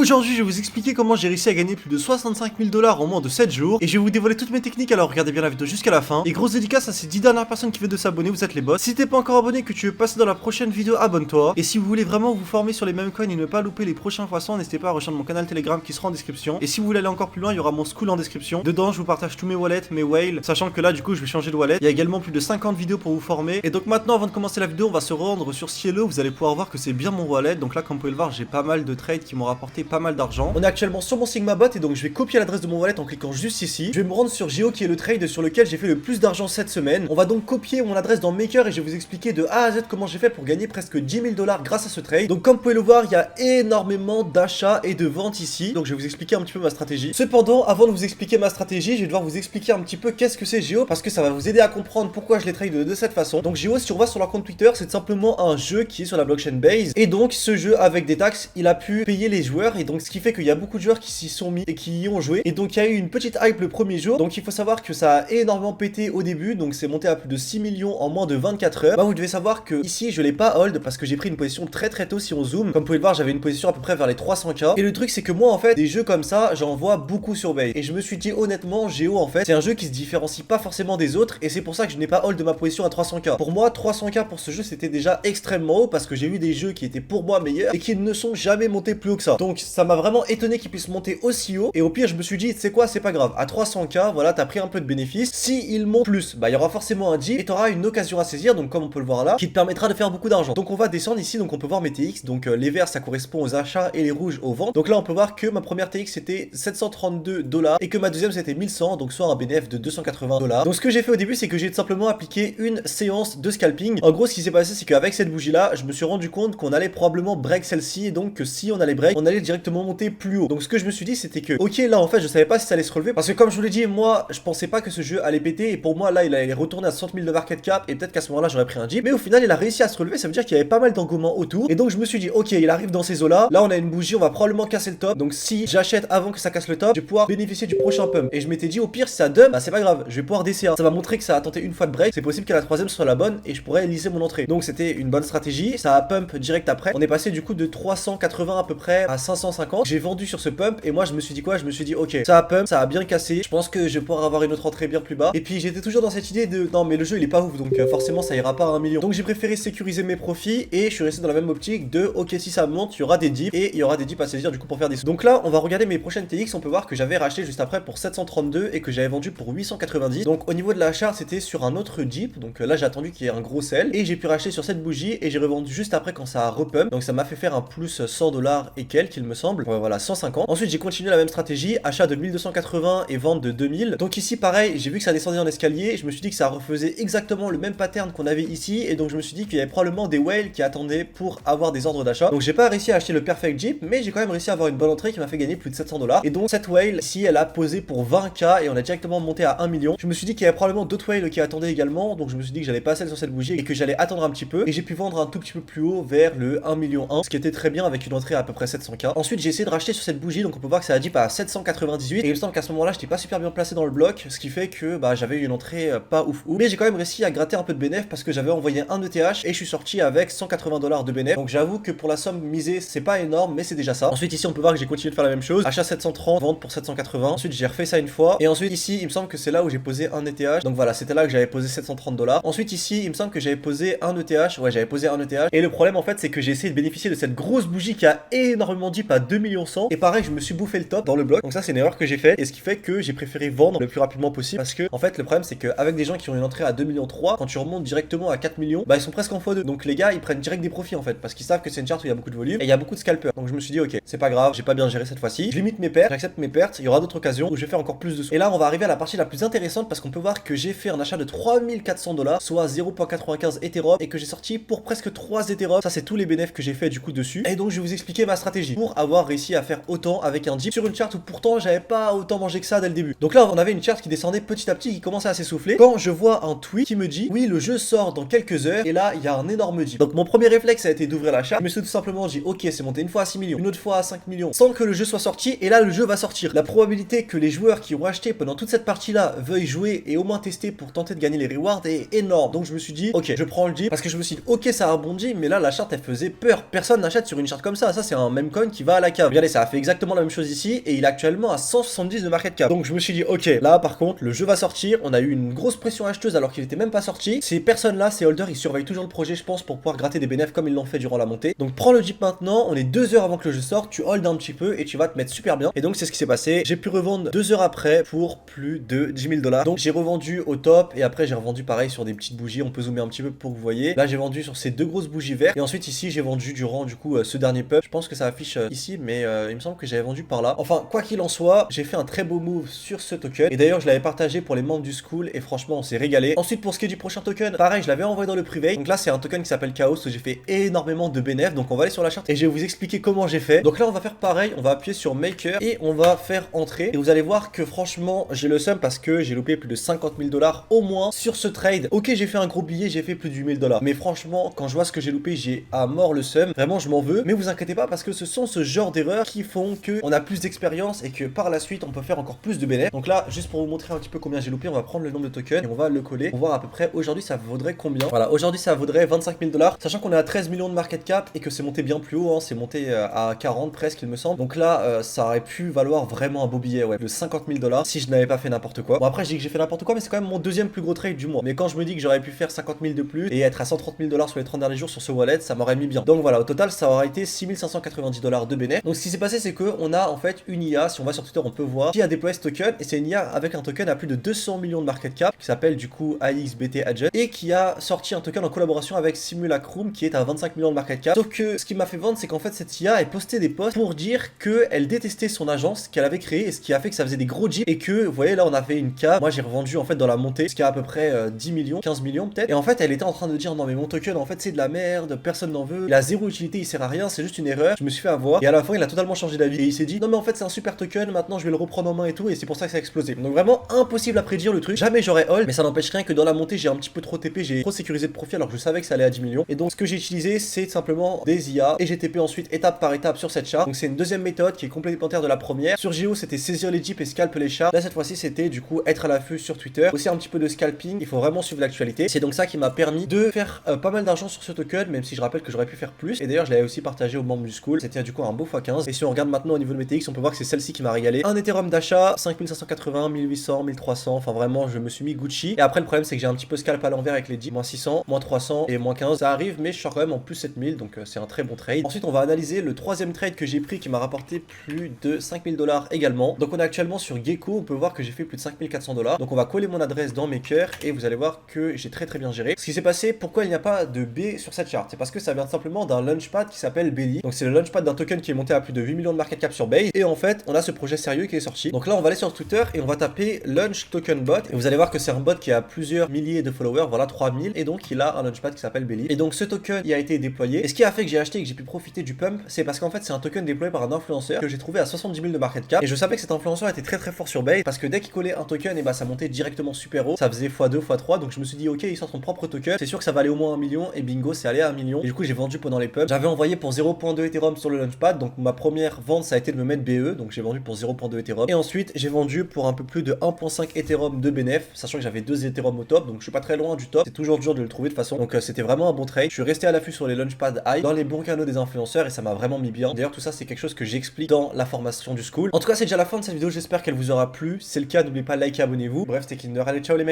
Aujourd'hui, je vais vous expliquer comment j'ai réussi à gagner plus de 65 000 $ en moins de 7 jours. Et je vais vous dévoiler toutes mes techniques, alors regardez bien la vidéo jusqu'à la fin. Et grosse dédicace à ces 10 dernières personnes qui viennent de s'abonner, vous êtes les boss. Si t'es pas encore abonné et que tu veux passer dans la prochaine vidéo, abonne-toi. Et si vous voulez vraiment vous former sur les mêmes coins et ne pas louper les prochains poissons, n'hésitez pas à rejoindre mon canal Telegram qui sera en description. Et si vous voulez aller encore plus loin, il y aura mon school en description. Dedans, je vous partage tous mes wallets, mes whales, sachant que là, du coup, je vais changer de wallet. Il y a également plus de 50 vidéos pour vous former. Et donc maintenant, avant de commencer la vidéo, on va se rendre sur Cielo. Vous allez pouvoir voir que c'est bien mon wallet. Donc là, comme vous pouvez le voir, j'ai pas mal de trades qui m'ont rapporté pas mal d'argent. On est actuellement sur mon Sigmabot et donc je vais copier l'adresse de mon wallet en cliquant juste ici. Je vais me rendre sur Geo qui est le trade sur lequel j'ai fait le plus d'argent cette semaine. On va donc copier mon adresse dans Maker et je vais vous expliquer de A à Z comment j'ai fait pour gagner presque 10 000 $ grâce à ce trade. Donc comme vous pouvez le voir, il y a énormément d'achats et de ventes ici. Donc je vais vous expliquer un petit peu ma stratégie. Cependant, avant de vous expliquer ma stratégie, je vais devoir vous expliquer un petit peu qu'est-ce que c'est Geo parce que ça va vous aider à comprendre pourquoi je les trade de cette façon. Donc Geo, si on va sur leur compte Twitter, c'est simplement un jeu qui est sur la blockchain Base. Et donc ce jeu avec des taxes, il a pu payer les joueurs et donc ce qui fait qu'il y a beaucoup de joueurs qui s'y sont mis et qui y ont joué. Et donc il y a eu une petite hype le premier jour. Donc il faut savoir que ça a énormément pété au début. Donc c'est monté à plus de 6 millions en moins de 24 heures. Bah vous devez savoir que ici je l'ai pas hold parce que j'ai pris une position très tôt si on zoome. Comme vous pouvez le voir, j'avais une position à peu près vers les 300k. Et le truc c'est que moi en fait des jeux comme ça j'en vois beaucoup sur Base. Et je me suis dit honnêtement Geo en fait c'est un jeu qui se différencie pas forcément des autres. Et c'est pour ça que je n'ai pas hold de ma position à 300k. Pour moi 300k pour ce jeu c'était déjà extrêmement haut parce que j'ai eu des jeux qui étaient pour moi meilleurs et qui ne sont jamais montés plus haut que ça. Donc ça m'a vraiment étonné qu'ils puissent monter aussi haut. Et au pire je me suis dit c'est quoi, c'est pas grave, à 300k voilà t'as pris un peu de bénéfice. Si il monte plus, bah il y aura forcément un dip et t'auras une occasion à saisir, donc comme on peut le voir là, qui te permettra de faire beaucoup d'argent. Donc on va descendre ici, donc on peut voir mes TX, donc les verts ça correspond aux achats et les rouges aux ventes. Donc là on peut voir que ma première TX c'était 732 $ et que ma deuxième c'était 1100, donc soit un bénéfice de 280 $. Donc ce que j'ai fait au début c'est que j'ai tout simplement appliqué une séance de scalping. En gros ce qui s'est passé c'est qu'avec cette bougie là je me suis rendu compte qu'on allait probablement break celle-ci et donc que si on allait break on allait directement monter plus haut. Donc ce que je me suis dit c'était que ok là en fait je savais pas si ça allait se relever parce que comme je vous l'ai dit moi je pensais pas que ce jeu allait péter et pour moi là il allait retourner à 60 000 de market cap et peut-être qu'à ce moment là j'aurais pris un dip, mais au final il a réussi à se relever. Ça veut dire qu'il y avait pas mal d'engouement autour et donc je me suis dit ok il arrive dans ces eaux là, là on a une bougie, on va probablement casser le top, donc si j'achète avant que ça casse le top je vais pouvoir bénéficier du prochain pump. Et je m'étais dit au pire si ça dump bah c'est pas grave, je vais pouvoir DCA, ça va montrer que ça a tenté une fois de break, c'est possible qu'à la troisième soit la bonne et je pourrais lisser mon entrée. Donc c'était une bonne stratégie, ça a pump direct après, on est passé du coup de 380 à peu près à 550. J'ai vendu sur ce pump et moi je me suis dit quoi, je me suis dit ok ça a pump, ça a bien cassé, je pense que je vais pouvoir avoir une autre entrée bien plus bas. Et puis j'étais toujours dans cette idée de non mais le jeu il est pas ouf donc forcément ça ira pas à 1 million. Donc j'ai préféré sécuriser mes profits et je suis resté dans la même optique de ok si ça monte il y aura des dips et il y aura des dips à saisir du coup pour faire des sous. Donc là on va regarder mes prochaines TX, on peut voir que j'avais racheté juste après pour 732 et que j'avais vendu pour 890. Donc au niveau de l'achat c'était sur un autre dip, donc là j'ai attendu qu'il y ait un gros sell et j'ai pu racheter sur cette bougie et j'ai revendu juste après quand ça a repump. Donc ça m'a fait faire un plus 100 $ et quelques il me semble, ouais, voilà 150. Ensuite j'ai continué la même stratégie, achat de 1280 et vente de 2000. Donc ici pareil j'ai vu que ça descendait en escalier, je me suis dit que ça refaisait exactement le même pattern qu'on avait ici et donc je me suis dit qu'il y avait probablement des whales qui attendaient pour avoir des ordres d'achat. Donc j'ai pas réussi à acheter le perfect jeep mais j'ai quand même réussi à avoir une bonne entrée qui m'a fait gagner plus de 700 $. Et donc cette whale ici elle a posé pour 20k et on a directement monté à 1 million. Je me suis dit qu'il y avait probablement d'autres whales qui attendaient également, donc je me suis dit que j'allais passer sur cette bougie et que j'allais attendre un petit peu et j'ai pu vendre un tout petit peu plus haut vers le 1 million 1, ce qui était très bien avec une entrée à peu près 700k. Ensuite j'ai essayé de racheter sur cette bougie, donc on peut voir que ça a dip à 798 et il me semble qu'à ce moment là j'étais pas super bien placé dans le bloc, ce qui fait que bah j'avais eu une entrée pas ouf, mais j'ai quand même réussi à gratter un peu de bénéf parce que j'avais envoyé un ETH et je suis sorti avec 180 $ de bénéf. Donc j'avoue que pour la somme misée c'est pas énorme mais c'est déjà ça. Ensuite ici on peut voir que j'ai continué de faire la même chose, achat 730, vente pour 780. Ensuite j'ai refait ça une fois et ensuite ici il me semble que c'est là où j'ai posé un ETH, donc voilà c'était là que j'avais posé 730 $. Ensuite ici il me semble que j'avais posé un ETH, ouais j'avais posé un ETH et le problème en fait c'est que j'ai essayé de bénéficier de cette grosse bougie qui a énormément dip à 2 millions 100 et pareil je me suis bouffé le top dans le bloc. Donc ça c'est une erreur que j'ai fait et ce qui fait que j'ai préféré vendre le plus rapidement possible parce que en fait le problème c'est qu'avec des gens qui ont une entrée à 2 millions 3, quand tu remontes directement à 4 millions bah ils sont presque en x2, donc les gars ils prennent direct des profits en fait parce qu'ils savent que c'est une charte où il y a beaucoup de volume et il y a beaucoup de scalpers. Donc je me suis dit ok c'est pas grave, j'ai pas bien géré cette fois-ci, je limite mes pertes, j'accepte mes pertes, il y aura d'autres occasions où je vais faire encore plus de sous. Et là on va arriver à la partie la plus intéressante parce qu'on peut voir que j'ai fait un achat de 3400 $, soit 0.95 Ethereum et que j'ai sorti pour presque 3 Ethereum. Ça c'est tous les bénéfices que j'ai fait du coup dessus et donc je vais vous expliquer ma stratégie pour avoir réussi à faire autant avec un dip sur une charte où pourtant j'avais pas autant mangé que ça dès le début. Donc là on avait une charte qui descendait petit à petit, qui commençait à s'essouffler quand je vois un tweet qui me dit oui le jeu sort dans quelques heures et là il y a un énorme dip. Donc mon premier réflexe a été d'ouvrir la charte, je me suis tout simplement dit ok c'est monté une fois à 6 millions, une autre fois à 5 millions sans que le jeu soit sorti et là le jeu va sortir. La probabilité que les joueurs qui ont acheté pendant toute cette partie là veuillent jouer et au moins tester pour tenter de gagner les rewards est énorme. Donc je me suis dit ok je prends le dip parce que je me suis dit ok ça a rebondi mais là la charte elle faisait peur, personne n'achète sur une charte comme ça c'est un meme coin qui va à la cave. Regardez, ça a fait exactement la même chose ici et il est actuellement à 170 de market cap. Donc je me suis dit ok, là par contre le jeu va sortir, on a eu une grosse pression acheteuse alors qu'il était même pas sorti. Ces personnes là, ces holders, ils surveillent toujours le projet je pense pour pouvoir gratter des bénéfices comme ils l'ont fait durant la montée. Donc prends le Jeep maintenant, on est 2 heures avant que le jeu sorte, tu hold un petit peu et tu vas te mettre super bien. Et donc c'est ce qui s'est passé, j'ai pu revendre 2 heures après pour plus de 10 000 $. Donc j'ai revendu au top et après j'ai revendu pareil sur des petites bougies, on peut zoomer un petit peu pour que vous voyez. Là j'ai vendu sur ces deux grosses bougies vertes et ensuite ici j'ai vendu durant du coup ce dernier pub. Je pense que ça affiche ici mais il me semble que j'avais vendu par là. Enfin quoi qu'il en soit, j'ai fait un très beau move sur ce token et d'ailleurs je l'avais partagé pour les membres du school et franchement on s'est régalé. Ensuite pour ce qui est du prochain token, pareil je l'avais envoyé dans le privé. Donc là c'est un token qui s'appelle Chaos où j'ai fait énormément de bénéfices. Donc on va aller sur la charte et je vais vous expliquer comment j'ai fait. Donc là on va faire pareil, on va appuyer sur Maker et on va faire entrer et vous allez voir que franchement j'ai le seum parce que j'ai loupé plus de 50 000 $ au moins sur ce trade. Ok j'ai fait un gros billet, j'ai fait plus de 8 000 $, mais franchement quand je vois ce que j'ai loupé j'ai à mort le seum. Vraiment je m'en veux, mais vous inquiétez pas parce que ce sont ce genre d'erreurs qui font que on a plus d'expérience et que par la suite on peut faire encore plus de bénéfices. Donc là juste pour vous montrer un petit peu combien j'ai loupé, on va prendre le nombre de tokens et on va le coller pour voir à peu près aujourd'hui ça vaudrait combien. Voilà, aujourd'hui ça vaudrait 25 000 $, sachant qu'on est à 13 millions de market cap et que c'est monté bien plus haut, hein, c'est monté à 40 presque il me semble. Donc là ça aurait pu valoir vraiment un beau billet, ouais, de 50 000 $ si je n'avais pas fait n'importe quoi. Bon après je dis que j'ai fait n'importe quoi mais c'est quand même mon deuxième plus gros trade du mois. Mais quand je me dis que j'aurais pu faire 50 000 de plus et être à 130 000 $ sur les 30 derniers jours sur ce wallet, ça m'aurait mis bien. Donc voilà, au total ça aurait été 6 590 $ de bénéfice. Donc ce qui s'est passé c'est que on a en fait une IA, si on va sur Twitter on peut voir qui a déployé ce token et c'est une IA avec un token à plus de 200 millions de market cap qui s'appelle du coup AXBT Agent et qui a sorti un token en collaboration avec Simulacrum qui est à 25 millions de market cap. Sauf que ce qui m'a fait vendre c'est qu'en fait cette IA a posté des posts pour dire qu'elle détestait son agence qu'elle avait créée et ce qui a fait que ça faisait des gros jeeps et que vous voyez là on a fait une cave. Moi j'ai revendu en fait dans la montée ce qui a à peu près 10 millions, 15 millions peut-être. Et en fait elle était en train de dire non mais mon token en fait c'est de la merde, personne n'en veut, il a zéro utilité, il sert à rien, c'est juste une erreur. Je me suis fait avoir et à la fin il a totalement changé d'avis et il s'est dit non mais en fait c'est un super token, maintenant je vais le reprendre en main et tout et c'est pour ça que ça a explosé. Donc vraiment impossible à prédire le truc, jamais j'aurais hold, mais ça n'empêche rien que dans la montée j'ai un petit peu trop TP, j'ai trop sécurisé de profit alors que je savais que ça allait à 10 millions. Et donc ce que j'ai utilisé c'est simplement des IA et j'ai TP ensuite étape par étape sur cette charte. Donc c'est une deuxième méthode qui est complémentaire de la première. Sur Géo c'était saisir les jeeps et scalp les charts. Là cette fois-ci c'était du coup être à l'affût sur Twitter. Aussi un petit peu de scalping, il faut vraiment suivre l'actualité. C'est donc ça qui m'a permis de faire pas mal d'argent sur ce token, même si je rappelle que j'aurais pu faire plus. Et d'ailleurs je l'avais aussi partagé aux membres du school. C'était du coup un beau x15. Et si on regarde maintenant au niveau de mes TX, on peut voir que c'est celle-ci qui m'a régalé. Un Ethereum d'achat, 5580, 1800, 1300. Enfin vraiment je me suis mis Gucci. Et après le problème c'est que j'ai un petit peu scalp à l'envers avec les jeeps. Moins 600, moins 300 et moins 15. Ça arrive mais je sors quand même en plus 7000 donc c'est un très bon trade. Ensuite on va analyser le troisième trade que j'ai pris qui m'a rapporté plus de 5000 $ également. Donc on est actuellement sur Gecko, on peut voir que j'ai fait plus de 5400 $. Donc on va coller mon adresse dans Maker et vous allez voir que j'ai très bien géré. Ce qui s'est passé, pourquoi il n'y a pas de B sur cette charte, c'est parce que ça vient simplement d'un launchpad qui s'appelle Belly. Donc c'est le launchpad d'un token qui est monté à plus de 8 millions de market cap sur Base et en fait on a ce projet sérieux qui est sorti. Donc là on va aller sur Twitter et on va taper launch token bot et vous allez voir que c'est un bot qui a plusieurs milliers de followers, voilà 3000 et donc il a un launchpad qui s'appelle Belly. Et donc ce token il a été déployé et ce qui a fait que j'ai acheté et que j'ai pu profiter du pump, c'est parce qu'en fait c'est un token déployé par un influenceur que j'ai trouvé à 70 000 de market cap et je savais que cet influenceur était très fort sur Base parce que dès qu'il collait un token et bah ça montait directement super haut, ça faisait x2 x3 donc je me suis dit ok il sort son propre token, c'est sûr que ça va aller au moins 1 million et bingo c'est allé à 1 million et du coup j'ai vendu pendant les pubs. J'avais envoyé pour 0.2 Ethereum sur le launchpad donc ma première vente ça a été de me mettre BE donc j'ai vendu pour 0.2 Ethereum et ensuite j'ai vendu pour un peu plus de 1.5 Ethereum de bénéf sachant que j'avais 2 Ethereum au top donc je suis pas très loin du top, c'est toujours dur de le trouver de toute façon donc c'était vraiment un bon trade. Je suis resté à l'affût sur les launchpads high dans les bons canaux des influenceurs et ça m'a vraiment mis bien. D'ailleurs tout ça c'est quelque chose que j'explique dans la formation du school. En tout cas c'est déjà la fin de cette vidéo, j'espère qu'elle vous aura plu. Si c'est le cas n'oubliez pas de liker, abonnez-vous. Bref c'était Kinder, allez ciao les mecs.